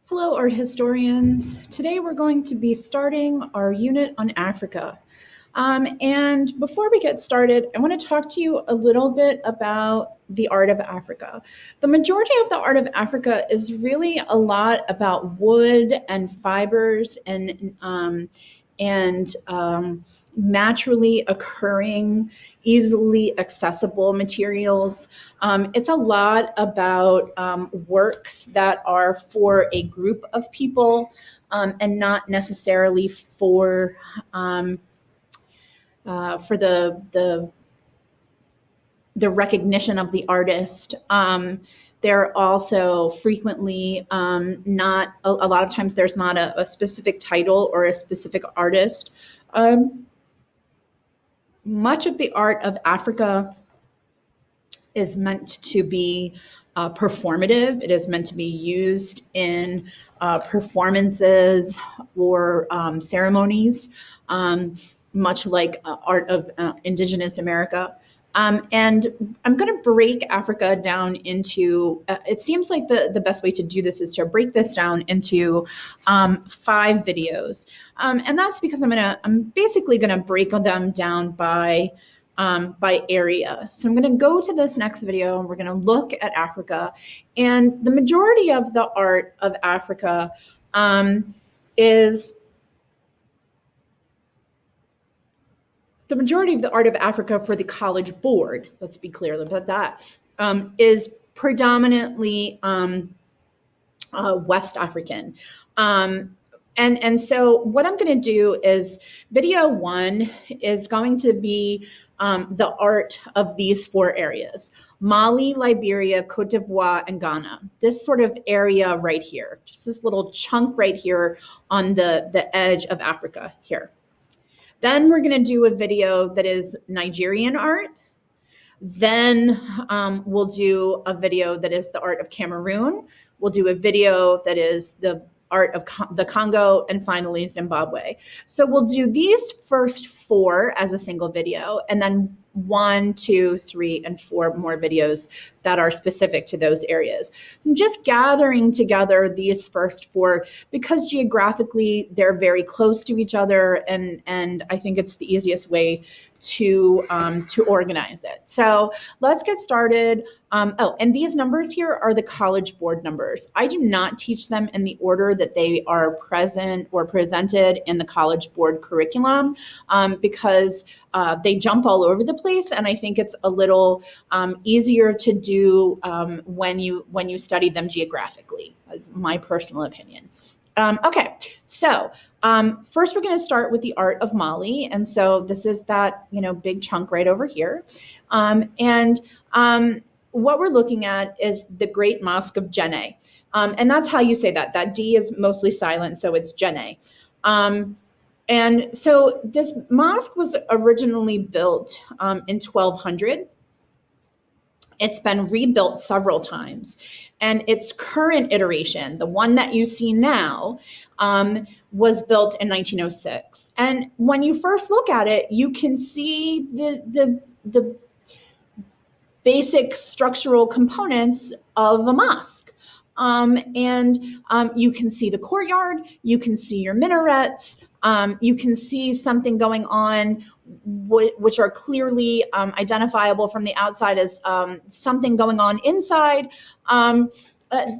Hello, art historians. Today we're going to be starting our unit on Africa. And before we get started, I want to talk to you a little bit about the art of Africa. The majority of the art of Africa is really a lot about wood and fibers and naturally occurring, easily accessible materials. It's a lot about works that are for a group of people and not necessarily for the recognition of the artist. They're also frequently not, a lot of times there's not a specific title or a specific artist. Much of the art of Africa is meant to be performative. It is meant to be used in performances or ceremonies, much like art of indigenous America. And I'm going to break Africa down into, it seems like the best way to do this is to break this down into 5 videos. And that's because I'm basically going to break them down by area. So I'm going to go to this next video and we're going to look at Africa. And the majority of the art of Africa the majority of the art of Africa for the College Board, let's be clear about that, is predominantly West African. And so what I'm going to do is video 1 is going to be the art of these 4 areas: Mali, Liberia, Cote d'Ivoire, and Ghana. This sort of area right here, just this little chunk right here on the edge of Africa here. Then we're going to do a video that is Nigerian art. Then we'll do a video that is the art of Cameroon. We'll do a video that is the art of the Congo, and finally Zimbabwe. So we'll do these first 4 as a single video, and then 1, 2, 3, and 4 more videos that are specific to those areas. I'm just gathering together these first 4 because geographically they're very close to each other, and I think it's the easiest way to organize it. So let's get started. And these numbers here are the College Board numbers. I do not teach them in the order that they are present or presented in the College Board curriculum because they jump all over the place, and I think it's a little easier to do when you study them geographically. That's my personal opinion. Okay, so first we're going to start with the art of Mali, and so this is that big chunk right over here, and what we're looking at is the Great Mosque of Djenne, and that's how you say that. That D is mostly silent, so it's Djenne. And so this mosque was originally built in 1200. It's been rebuilt several times. And its current iteration, the one that you see now, was built in 1906. And when you first look at it, you can see the basic structural components of a mosque. You can see the courtyard, you can see your minarets, you can see something going on which are clearly identifiable from the outside as something going on inside.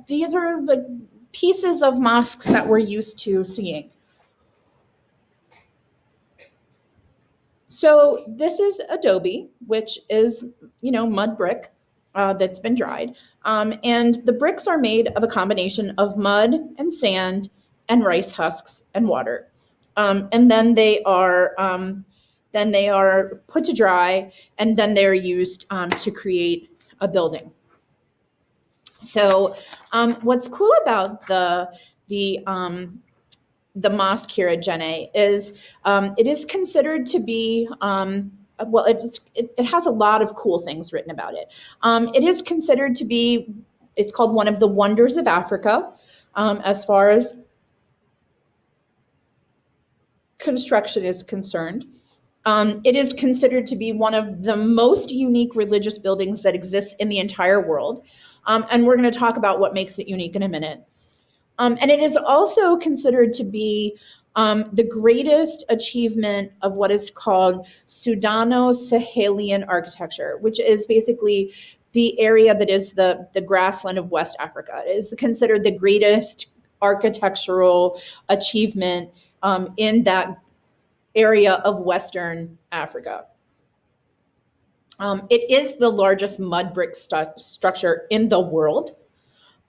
These are the pieces of mosques that we're used to seeing. So this is adobe, which is, mud brick that's been dried. And the bricks are made of a combination of mud and sand and rice husks and water. And then they are put to dry, and then they're used to create a building. So what's cool about the mosque here at Djenne is it is considered to be it has a lot of cool things written about it. It is considered to be, it's called one of the wonders of Africa as far as construction is concerned. It is considered to be one of the most unique religious buildings that exists in the entire world. And we're going to talk about what makes it unique in a minute. And it is also considered to be the greatest achievement of what is called Sudano-Sahelian architecture, which is basically the area that is the grassland of West Africa. It is considered the greatest architectural achievement in that area of Western Africa. It is the largest mud brick structure in the world.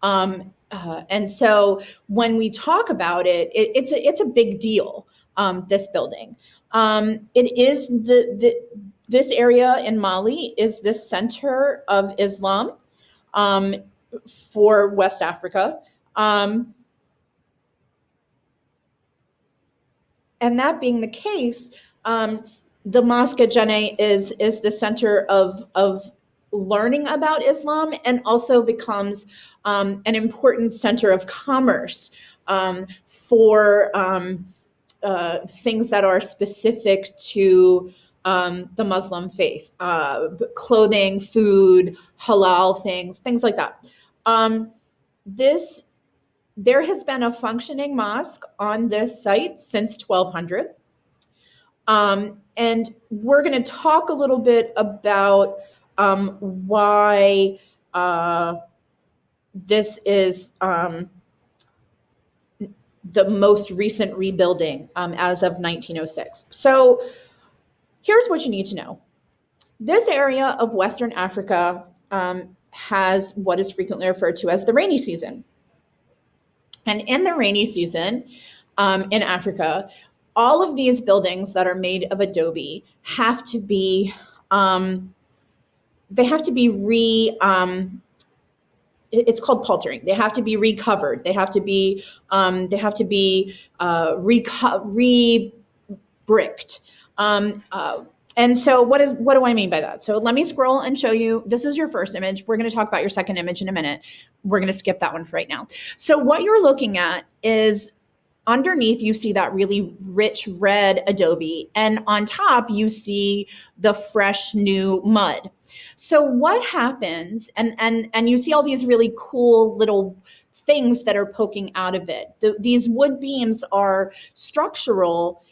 And so when we talk about it, it's a big deal. This building, it is this area in Mali is the center of Islam for West Africa, and that being the case, the mosque at Djenne is the center of learning about Islam, and also becomes an important center of commerce for things that are specific to the Muslim faith, clothing, food, halal things like that. There has been a functioning mosque on this site since 1200. And we're going to talk a little bit about why this is the most recent rebuilding as of 1906. So here's what you need to know. This area of Western Africa has what is frequently referred to as the rainy season. And in the rainy season in Africa, all of these buildings that are made of adobe have to be it's called paltering. They have to be recovered. They have to be re-bricked. And so what do I mean by that? So let me scroll and show you. This is your first image. We're going to talk about your second image in a minute. We're going to skip that one for right now. So what you're looking at is underneath, you see that really rich red adobe, and on top you see the fresh new mud. So what happens, and you see all these really cool little things that are poking out of it. These wood beams are structural,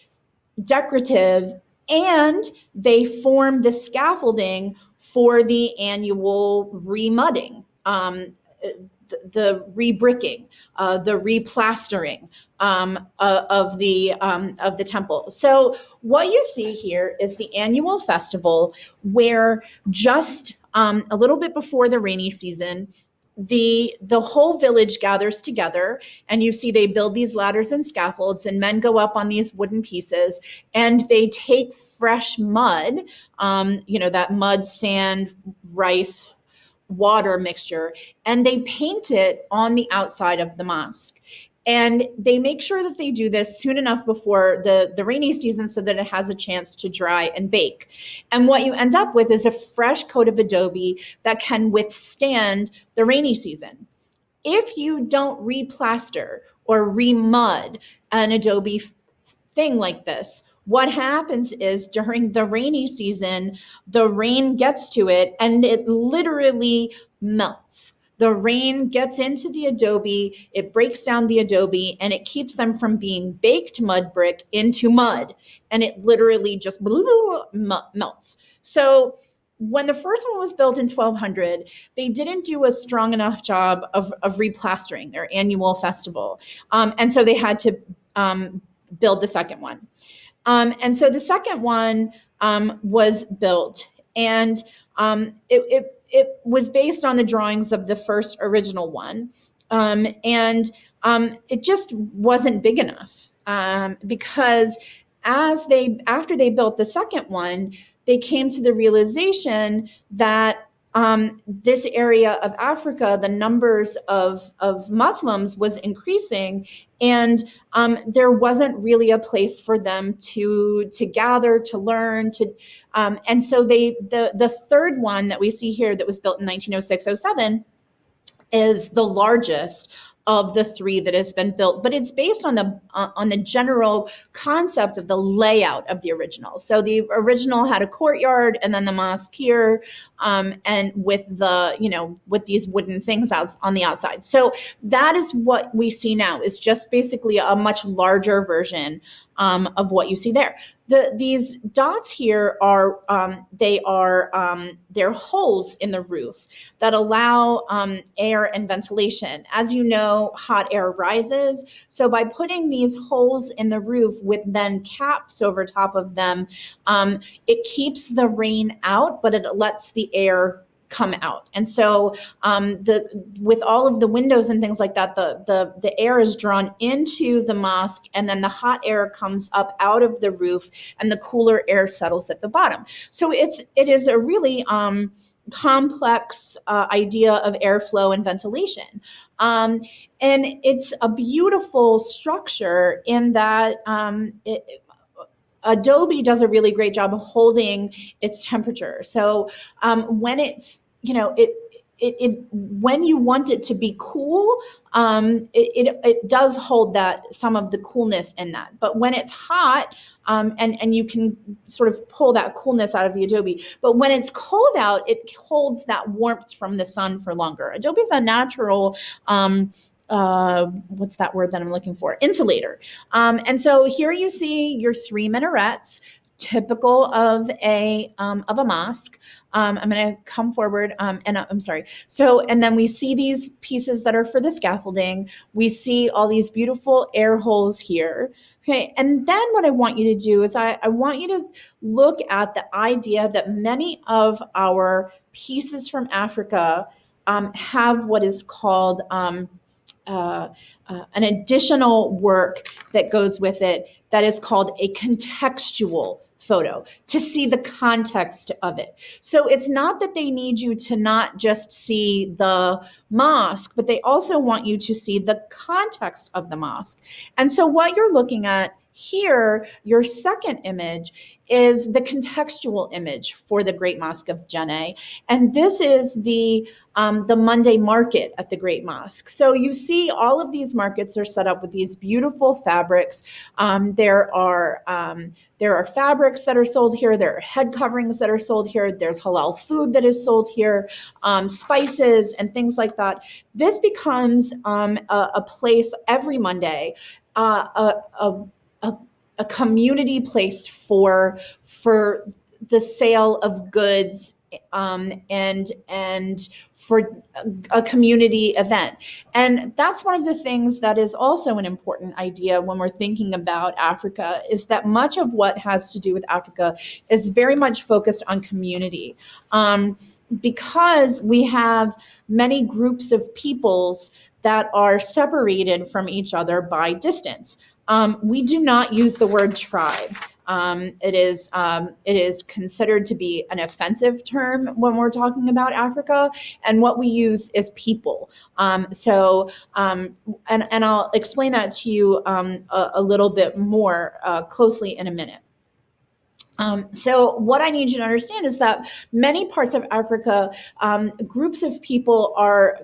decorative, and they form the scaffolding for the annual remudding, the rebricking, the replastering of the temple. So what you see here is the annual festival, where just a little bit before the rainy season, the whole village gathers together, and you see they build these ladders and scaffolds, and men go up on these wooden pieces, and they take fresh mud, that mud, sand, rice, water mixture, and they paint it on the outside of the mosque. And they make sure that they do this soon enough before the rainy season so that it has a chance to dry and bake. And what you end up with is a fresh coat of adobe that can withstand the rainy season. If you don't replaster or remud an adobe thing like this, what happens is during the rainy season, the rain gets to it and it literally melts. The rain gets into the adobe, it breaks down the adobe, and it keeps them from being baked mud brick into mud. And it literally just melts. So when the first one was built in 1200, they didn't do a strong enough job of replastering their annual festival. And so they had to build the second one. And so the second one was built, and it was based on the drawings of the first original one. And it just wasn't big enough because after they built the second one, they came to the realization that this area of Africa, the numbers of Muslims was increasing, and there wasn't really a place for them to gather, to learn, and so the third one that we see here that was built in 1906-07 is the largest of the three that has been built, but it's based on the general concept of the layout of the original. So the original had a courtyard, and then the mosque here, and with with these wooden things out on the outside. So that is what we see now, is just basically a much larger version of what you see there. These dots here are they're holes in the roof that allow air and ventilation. As you know, hot air rises. So by putting these holes in the roof with then caps over top of them, it keeps the rain out, but it lets the air come out. And so with all of the windows and things like that, the air is drawn into the mosque, and then the hot air comes up out of the roof, and the cooler air settles at the bottom. So it is a really complex idea of airflow and ventilation. And it's a beautiful structure in that Adobe does a really great job of holding its temperature. So when it's, when you want it to be cool, it does hold some of the coolness in that. But when it's hot, and you can sort of pull that coolness out of the Adobe. But when it's cold out, it holds that warmth from the sun for longer. Adobe is a natural what's that word that I'm looking for? Insulator. And so here you see your three minarets, typical of a mosque. I'm going to come forward, and I'm sorry. So, and then we see these pieces that are for the scaffolding. We see all these beautiful air holes here. Okay, and then what I want you to do is I want you to look at the idea that many of our pieces from Africa have what is called an additional work that goes with it that is called a contextual photo, to see the context of it. So it's not that they need you to not just see the mosque, but they also want you to see the context of the mosque. And so what you're looking at here, your second image, is the contextual image for the Great Mosque of Djenne. And this is the Monday market at the Great Mosque. So you see all of these markets are set up with these beautiful fabrics. There are fabrics that are sold here. There are head coverings that are sold here. There's halal food that is sold here, spices and things like that. This becomes a place every Monday, a community place for the sale of goods, and for a community event. And that's one of the things that is also an important idea when we're thinking about Africa, is that much of what has to do with Africa is very much focused on community. Because we have many groups of peoples that are separated from each other by distance. We do not use the word tribe. It is considered to be an offensive term when we're talking about Africa, and what we use is people. And I'll explain that to you a little bit more closely in a minute. So what I need you to understand is that many parts of Africa, groups of people,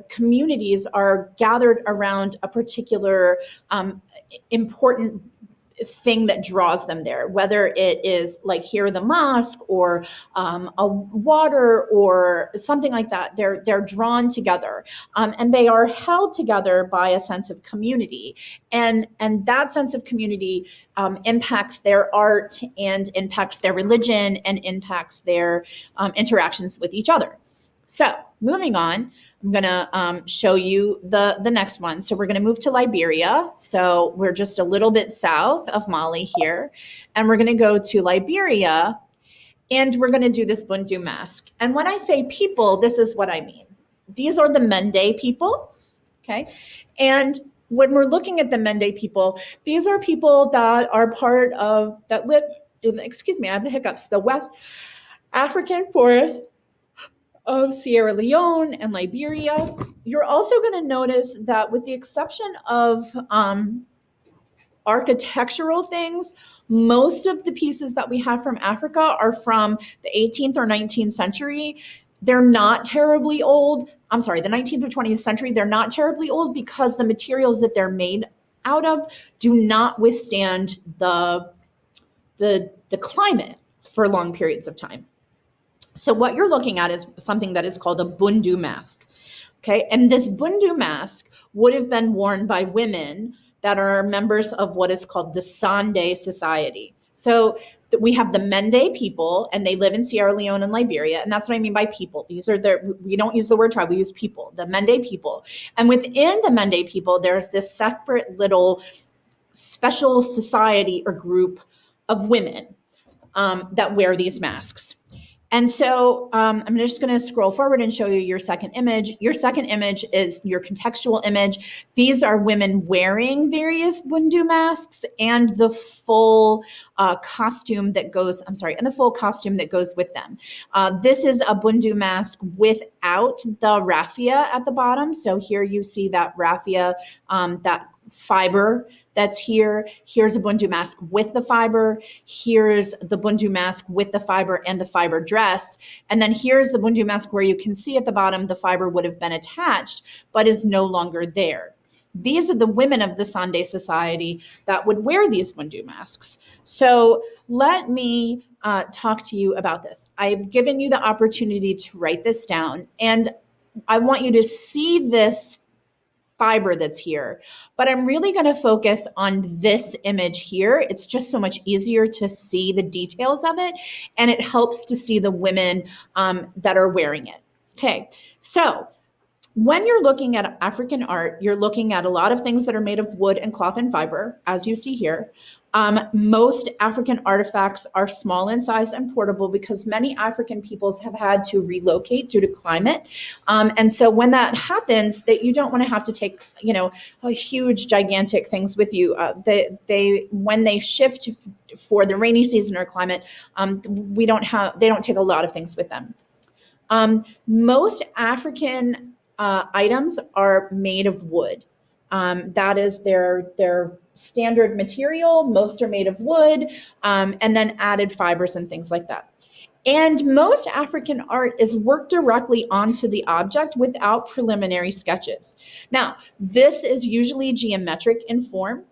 communities are gathered around a particular important thing that draws them there, whether it is like here the mosque or a water or something like that. They're drawn together, and they are held together by a sense of community, and that sense of community impacts their art and impacts their religion and impacts their interactions with each other. So moving on, I'm going to show you the next one. So we're going to move to Liberia. So we're just a little bit south of Mali here. And we're going to go to Liberia, and we're going to do this Bundu mask. And when I say people, this is what I mean. These are the Mende people, okay? And when we're looking at the Mende people, these are people that are that live in, excuse me, I have the hiccups, the West African forest of Sierra Leone and Liberia. You're also going to notice that, with the exception of architectural things, most of the pieces that we have from Africa are from the 18th or 19th century. They're not terribly old. I'm sorry, the 19th or 20th century, they're not terribly old because the materials that they're made out of do not withstand the climate for long periods of time. So what you're looking at is something that is called a Bundu mask. Okay, and this Bundu mask would have been worn by women that are members of what is called the Sande Society. So we have the Mende people, and they live in Sierra Leone and Liberia, and that's what I mean by people. These are we don't use the word tribe, we use people, the Mende people. And within the Mende people, there's this separate little special society or group of women that wear these masks. And so I'm just going to scroll forward and show you your second image. Your second image is your contextual image. These are women wearing various Bundu masks and the full costume that goes, and the full costume that goes with them. This is a Bundu mask without the raffia at the bottom. So here you see that raffia, that fiber that's here. Here's a Bundu mask with the fiber. Here's the Bundu mask with the fiber and the fiber dress. And then here's the Bundu mask where you can see at the bottom the fiber would have been attached, but is no longer there. These are the women of the Sande Society that would wear these Bundu masks. So let me talk to you about this. I've given you the opportunity to write this down, and I want you to see this fiber that's here, but I'm really going to focus on this image here. It's just so much easier to see the details of it, and it helps to see the women that are wearing it. Okay, so when you're looking at African art, you're looking at a lot of things that are made of wood and cloth and fiber, as you see here. Most African artifacts are small in size and portable because many African peoples have had to relocate due to climate. And so when that happens, that you don't want to have to take, huge, gigantic things with you. When they shift for the rainy season or climate, they don't take a lot of things with them. Most African items are made of wood. That is their standard material. Most are made of wood, and then added fibers and things like that. And most African art is worked directly onto the object without preliminary sketches. Now, this is usually geometric in form,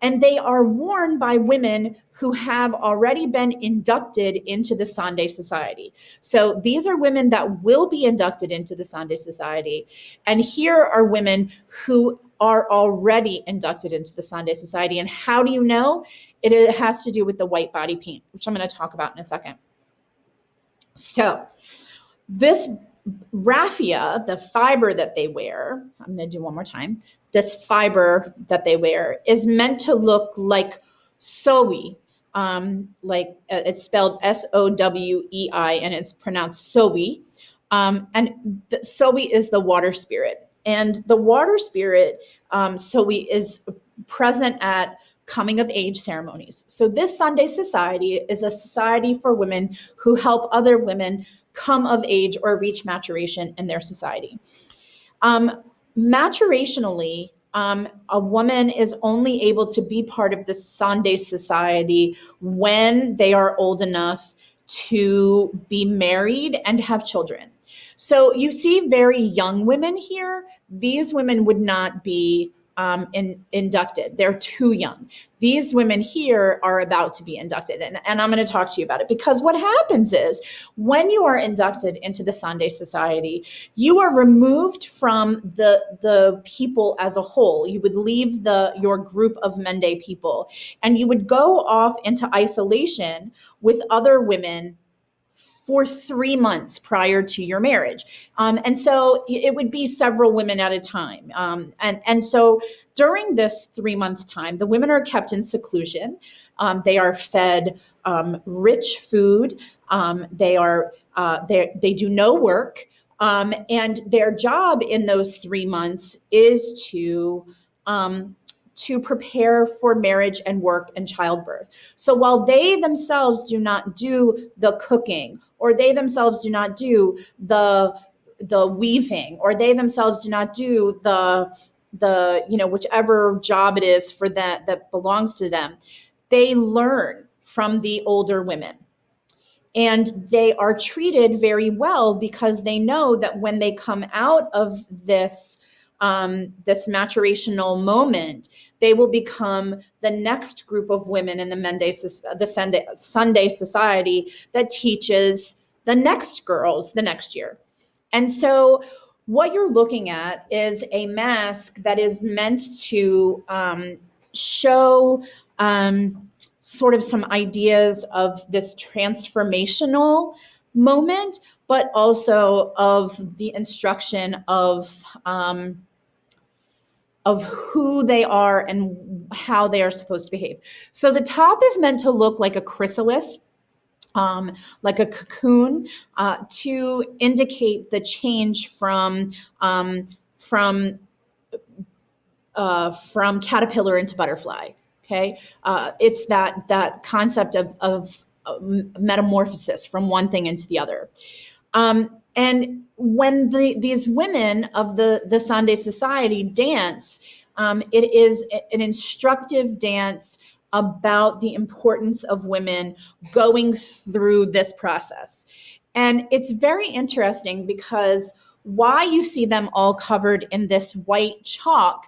and they are worn by women who have already been inducted into the Sande Society. So these are women that will be inducted into the Sande Society. And here are women who are already inducted into the Sande Society. And how do you know? It has to do with the white body paint, which I'm going to talk about in a second. So this raffia, the fiber that they wear, I'm going to do one more time. This fiber that they wear is meant to look like sowi, it's spelled S-O-W-E-I, and it's pronounced sowi. And the sowi is the water spirit. And the water spirit, sowi, is present at coming of age ceremonies. So this Sande Society is a society for women who help other women come of age or reach maturation in their society. Maturationally, a woman is only able to be part of the Sande Society when they are old enough to be married and have children. So you see very young women here. These women would not be inducted. They're too young. These women here are about to be inducted. And I'm going to talk to you about it, because what happens is when you are inducted into the Sande Society, you are removed from the people as a whole. You would leave your group of Mende people, and you would go off into isolation with other women for 3 months prior to your marriage. And so it would be several women at a time. And so during this 3-month time, the women are kept in seclusion. They are fed rich food. They do no work. And their job in those 3 months is to prepare for marriage and work and childbirth. So while they themselves do not do the cooking, or they themselves do not do the weaving, or they themselves do not do the whichever job it is for that belongs to them, they learn from the older women. And they are treated very well because they know that when they come out of this maturational moment, they will become the next group of women in the Sunday society that teaches the next girls the next year. And so what you're looking at is a mask that is meant to show sort of some ideas of this transformational moment, but also of the instruction of who they are and how they are supposed to behave. So the top is meant to look like a chrysalis, like a cocoon, to indicate the change from caterpillar into butterfly. Okay, it's that concept of metamorphosis from one thing into the other. And when these women of the Sunday Society dance, it is an instructive dance about the importance of women going through this process. And it's very interesting because why you see them all covered in this white chalk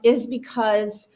is because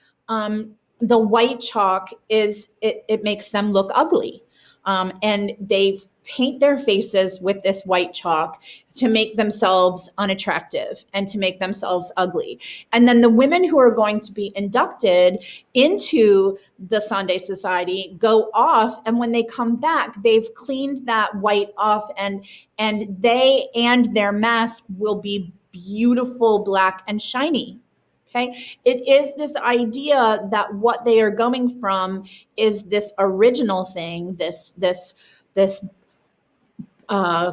the white chalk it makes them look ugly. And they paint their faces with this white chalk to make themselves unattractive and to make themselves ugly. And then the women who are going to be inducted into the Sunday Society go off, and when they come back, they've cleaned that white off, and they and their mask will be beautiful, black, and shiny. Okay, it is this idea that what they are going from is this original thing, this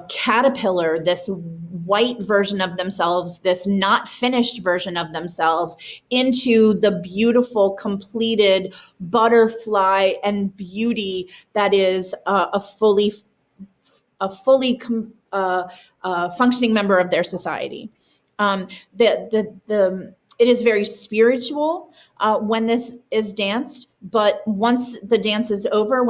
caterpillar, this white version of themselves, this not finished version of themselves, into the beautiful, completed butterfly and beauty that is a fully functioning member of their society. It is very spiritual when this is danced, but once the dance is over,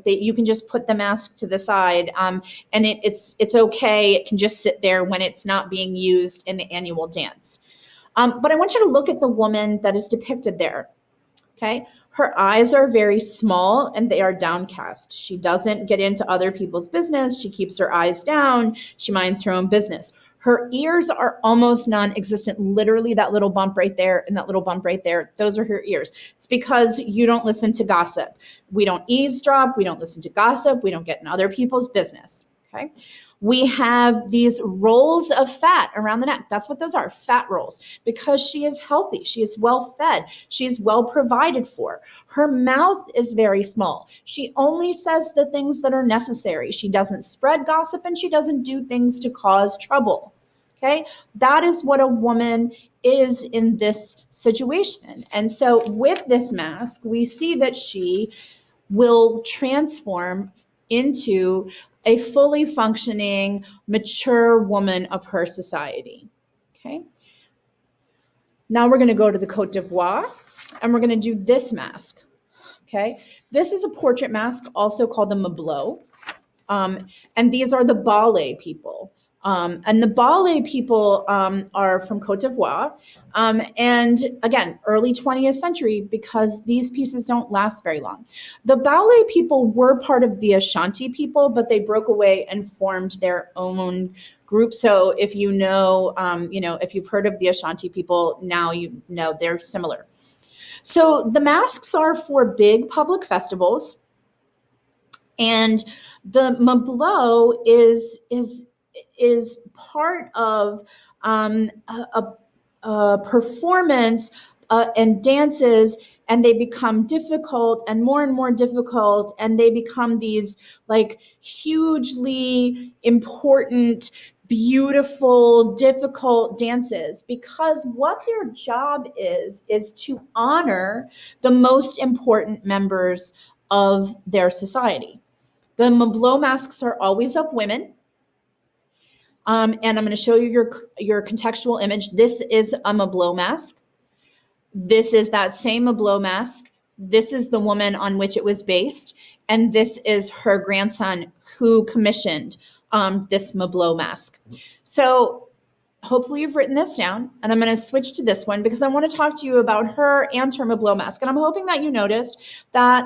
you can just put the mask to the side, and it's okay. It can just sit there when it's not being used in the annual dance. But I want you to look at the woman that is depicted there. Okay. Her eyes are very small and they are downcast. She doesn't get into other people's business. She keeps her eyes down. She minds her own business. Her ears are almost non-existent. Literally, that little bump right there and that little bump right there, those are her ears. It's because you don't listen to gossip. We don't eavesdrop. We don't listen to gossip. We don't get in other people's business. Okay. We have these rolls of fat around the neck. That's what those are, fat rolls, because she is healthy. She is well fed. She is well provided for. Her mouth is very small. She only says the things that are necessary. She doesn't spread gossip and she doesn't do things to cause trouble. Okay, that is what a woman is in this situation. And so with this mask, we see that she will transform into a fully functioning, mature woman of her society. Okay. Now we're going to go to the Côte d'Ivoire and we're going to do this mask. Okay. This is a portrait mask, also called the Mblo. And these are the ballet people. And the ballet people are from Côte d'Ivoire. And again, early 20th century, because these pieces don't last very long. The ballet people were part of the Ashanti people, but they broke away and formed their own group. So if you know, if you've heard of the Ashanti people, now you know they're similar. So the masks are for big public festivals. And the Mblo is part of a performance and dances, and they become difficult and more difficult, and they become these like hugely important, beautiful, difficult dances, because what their job is to honor the most important members of their society. The Mblo masks are always of women. And I'm going to show you your contextual image. This is a Mblo mask. This is that same Mblo mask This is the woman on which it was based, and this is her grandson who commissioned this Mblo mask. So hopefully you've written this down, and I'm going to switch to this one because I want to talk to you about her and her Mblo mask. And I'm hoping that you noticed that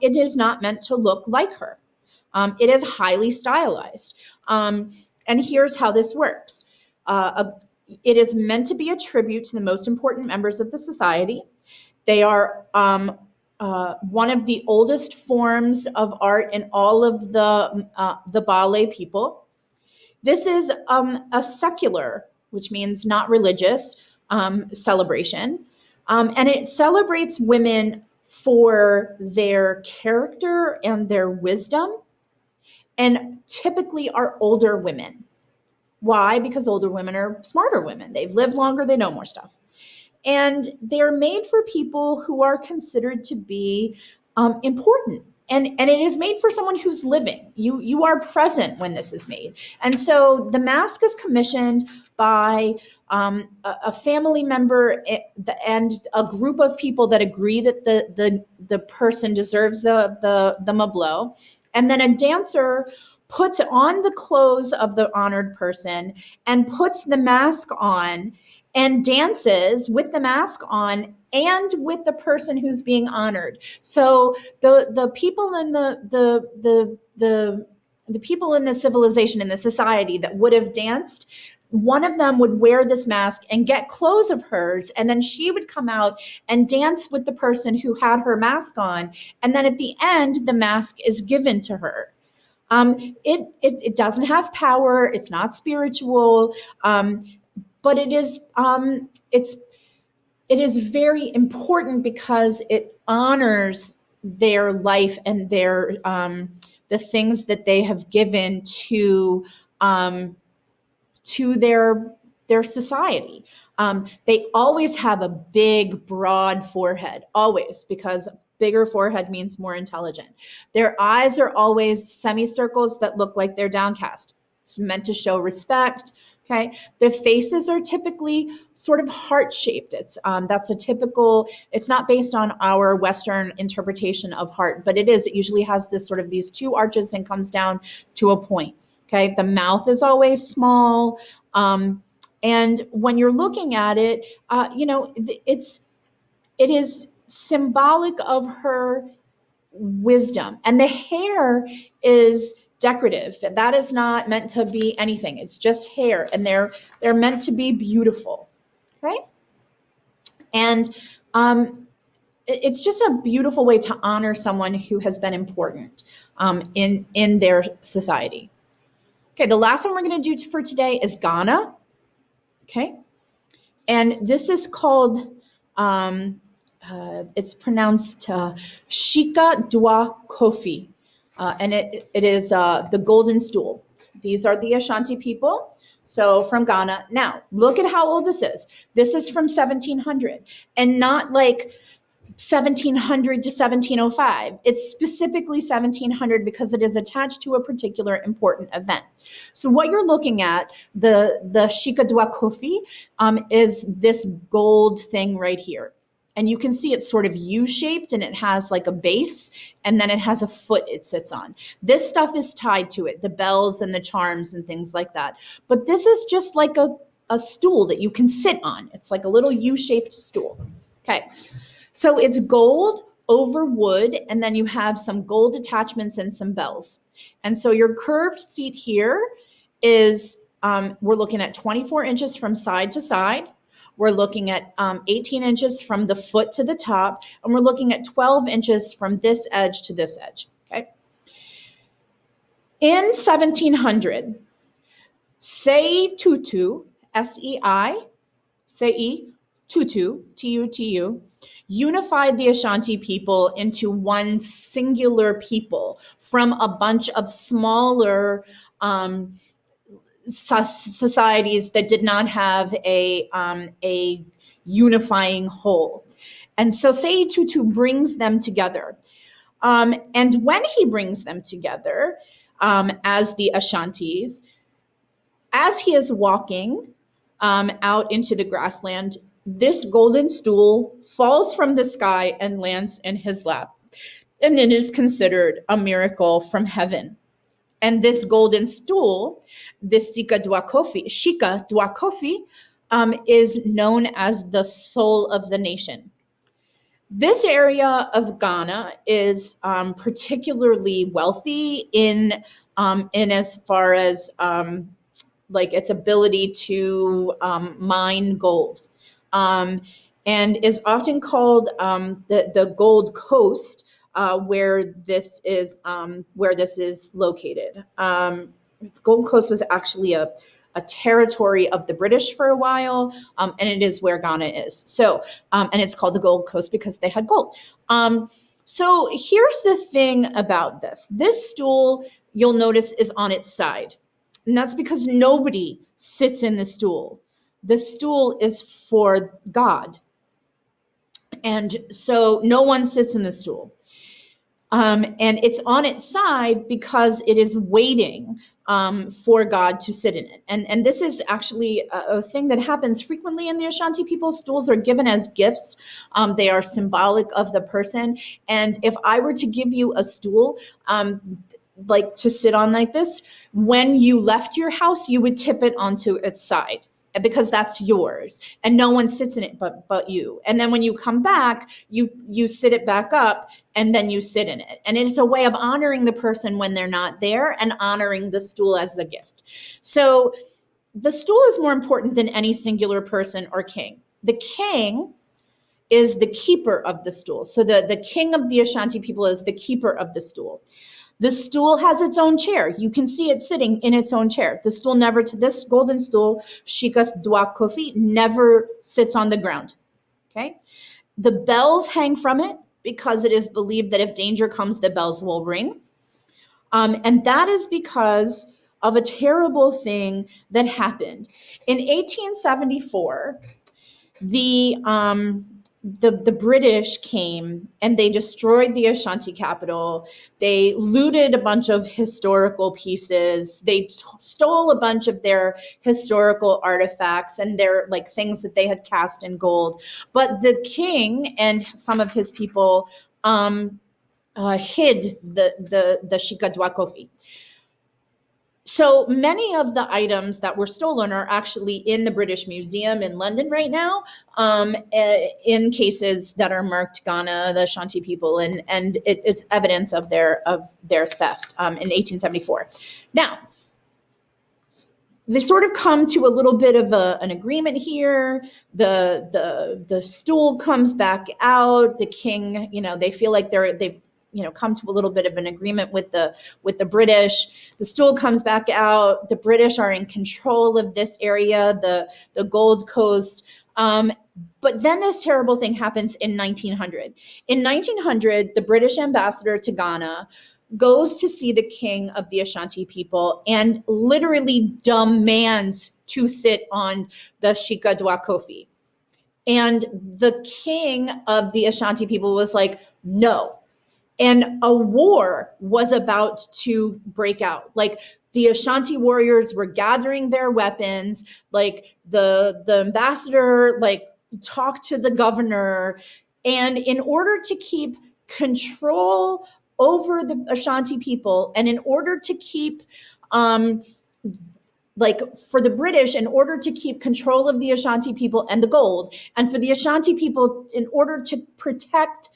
it is not meant to look like her. It is highly stylized. And here's how this works. It is meant to be a tribute to the most important members of the society. They are one of the oldest forms of art in all of the Balé people. This is a secular, which means not religious, celebration. And it celebrates women for their character and their wisdom, and typically are older women. Why? Because older women are smarter women. They've lived longer, they know more stuff. And they're made for people who are considered to be important. And it is made for someone who's living. You are present when this is made. And so the mask is commissioned by a family member and a group of people that agree that the person deserves the Mblo. And then a dancer puts on the clothes of the honored person and puts the mask on and dances with the mask on and with the person who's being honored. So the people in the people in the civilization, in the society that would have danced, one of them would wear this mask and get clothes of hers, and then she would come out and dance with the person who had her mask on, and then at the end the mask is given to her. It doesn't have power. It's not spiritual. But it is very important because it honors their life and their the things that they have given to their society. They always have a big, broad forehead, always, because bigger forehead means more intelligent. Their eyes are always semicircles that look like they're downcast. It's meant to show respect. Okay, the faces are typically sort of heart-shaped. That's a typical. It's not based on our Western interpretation of heart, but it is. It usually has this sort of these two arches and comes down to a point. Okay, the mouth is always small, and when you're looking at it, it is symbolic of her wisdom, and the hair is decorative. That is not meant to be anything. It's just hair, and they're meant to be beautiful. Okay, and it's just a beautiful way to honor someone who has been important in their society. Okay, the last one we're going to do for today is Ghana. Okay, and this is called. It's pronounced Sika Dwa Kofi, and it is the golden stool. These are the Ashanti people, so from Ghana. Now, look at how old this is. This is from 1700, and not like 1700 to 1705. It's specifically 1700 because it is attached to a particular important event. So what you're looking at, the Shika Dwa Kofi, is this gold thing right here. And you can see it's sort of U-shaped, and it has like a base, and then it has a foot it sits on. This stuff is tied to it, the bells and the charms and things like that. But this is just like a stool that you can sit on. It's like a little U-shaped stool. Okay, so it's gold over wood, and then you have some gold attachments and some bells. And so your curved seat here is, we're looking at 24 inches from side to side. We're looking at 18 inches from the foot to the top, and we're looking at 12 inches from this edge to this edge, okay? In 1700, Sei Tutu, S-E-I, Sei Tutu, T-U-T-U, unified the Ashanti people into one singular people from a bunch of smaller societies that did not have a unifying whole. And so Sei Tutu brings them together. And when he brings them together as the Ashantis, as he is walking out into the grassland, this golden stool falls from the sky and lands in his lap. And it is considered a miracle from heaven. And this golden stool, this Shika Dwa Kofi, is known as the soul of the nation. This area of Ghana is particularly wealthy in as far as like its ability to mine gold, um, and is often called the Gold Coast, where this is located. Gold Coast was actually a territory of the British for a while, and it is where Ghana is. So, and it's called the Gold Coast because they had gold. So here's the thing about this. This stool, you'll notice, is on its side. And that's because nobody sits in the stool. The stool is for God. And so no one sits in the stool. And it's on its side because it is waiting for God to sit in it. And this is actually a thing that happens frequently in the Ashanti people. Stools are given as gifts. They are symbolic of the person. And if I were to give you a stool, like to sit on like this, when you left your house, you would tip it onto its side because that's yours and no one sits in it but you. And then when you come back, you sit it back up and then you sit in it. And it's a way of honoring the person when they're not there and honoring the stool as a gift. So the stool is more important than any singular person or king. The king is the keeper of the stool. So the king of the Ashanti people is the keeper of the stool. The stool has its own chair. You can see it sitting in its own chair. The stool this golden stool, Shika Dwa Kofi, never sits on the ground. Okay. The bells hang from it because it is believed that if danger comes, the bells will ring. And that is because of a terrible thing that happened. In 1874, the British came and they destroyed the Ashanti capital. They looted a bunch of historical pieces. They stole a bunch of their historical artifacts and their like things that they had cast in gold. But the king and some of his people hid the Shika Dwa Kofi. So many of the items that were stolen are actually in the British Museum in London right now, in cases that are marked Ghana, the Ashanti people, and it's evidence of their theft in 1874. Now, they sort of come to a little bit of an agreement here. The stool comes back out. The king, they feel like they've come to a little bit of an agreement with the British. The stool comes back out. The British are in control of this area, the Gold Coast. But then this terrible thing happens in 1900. In 1900, the British ambassador to Ghana goes to see the king of the Ashanti people and literally demands to sit on the Shika Dwa Kofi. And the king of the Ashanti people was like, no. And a war was about to break out. Like the Ashanti warriors were gathering their weapons. Like the ambassador, like talked to the governor. And in order to keep control over the Ashanti people, and in order to keep, like for the British, in order to keep control of the Ashanti people and the gold, and for the Ashanti people, in order to protect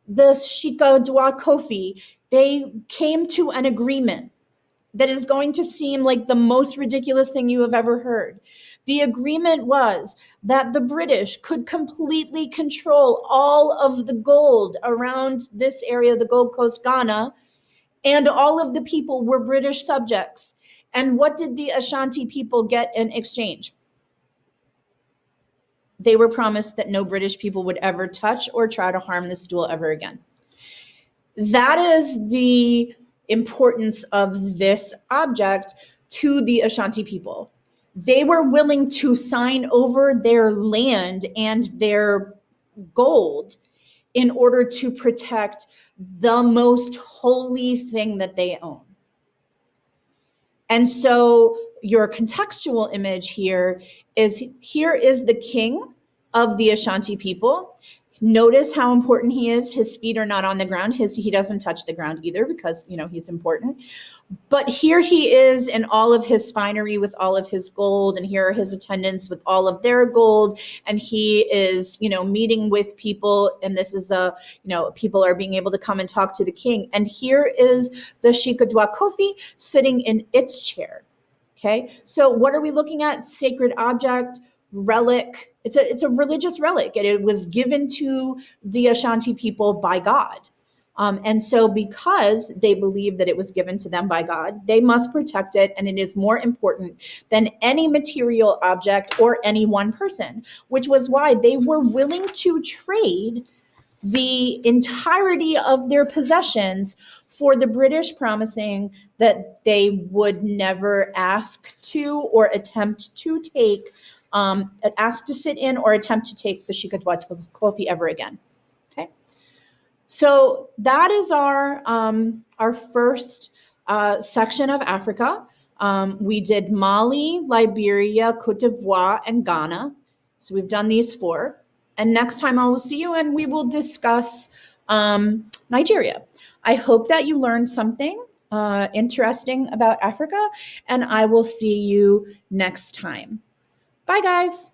the Shika Dwa Kofi, they came to an agreement that is going to seem like the most ridiculous thing you have ever heard. The agreement was that the British could completely control all of the gold around this area, the Gold Coast, Ghana, and all of the people were British subjects. And what did the Ashanti people get in exchange? They were promised that no British people would ever touch or try to harm the stool ever again. That is the importance of this object to the Ashanti people. They were willing to sign over their land and their gold in order to protect the most holy thing that they own. And so your contextual image here is the king of the Ashanti people. Notice how important he is. His feet are not on the ground. He doesn't touch the ground either because, he's important. But here he is in all of his finery with all of his gold, and here are his attendants with all of their gold. And he is, meeting with people, and this is people are being able to come and talk to the king. And here is the Shikadwa Kofi sitting in its chair. Okay, so what are we looking at? Sacred object, relic. It's a religious relic. It was given to the Ashanti people by God. And so because they believe that it was given to them by God, they must protect it, and it is more important than any material object or any one person, which was why they were willing to trade the entirety of their possessions for the British promising that they would never ask to or attempt to take, ask to sit in or attempt to take the Shikadwa Kofi ever again. Okay. So that is our first section of Africa. We did Mali, Liberia, Cote d'Ivoire, and Ghana. So we've done these 4. And next time I will see you and we will discuss Nigeria. I hope that you learned something interesting about Africa, and I will see you next time. Bye, guys.